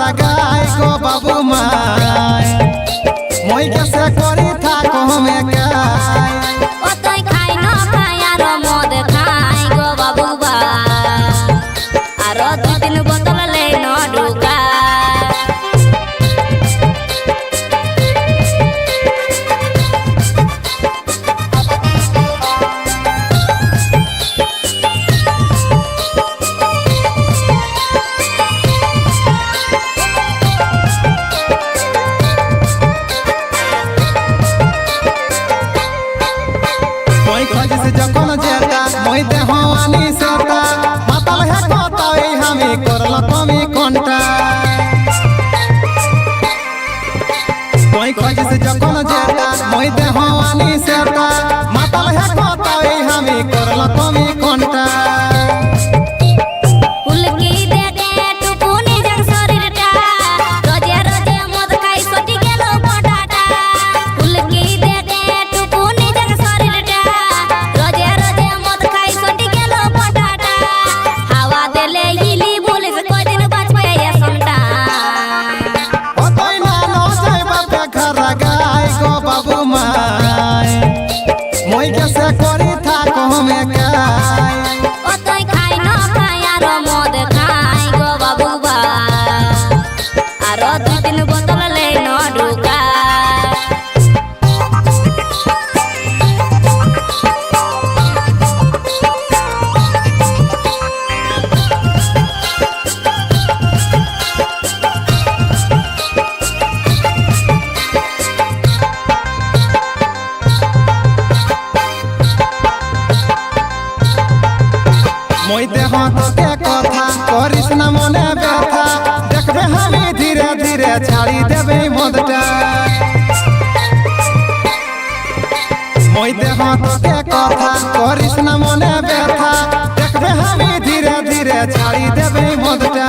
রাগাই গো বাবু মাই মই কেসে করি থাকো মেকাই ও তুই খাই না খাই আর মদ খাই গো বাবু বা আর দুই তিন বোতল লে ন ঢুকা खोजसे जखन जेता মই देह आनी सेता मातल है कतई हमी करल कमी कोंटा মই खोजसे जखन जेता মই देह आनी सेता मातल है कतई हमी करल कमी कोंटा মই কেসে করি থাকো মেকাই ও তুই খাই না খাই আর মদ খাই গো বাবু বা আর দুই তিন বোতল লে ন ঢুকা মই দেহ তোকে কথা করিস না মনে ব্যথা দেখবে আমি ধীরে ধীরে ছাড়ি দেবে মদটা মই দেহ তোকে কথা করিস না মনে ব্যথা দেখবে আমি ধীরে ধীরে ছাড়ি দেবে মদটা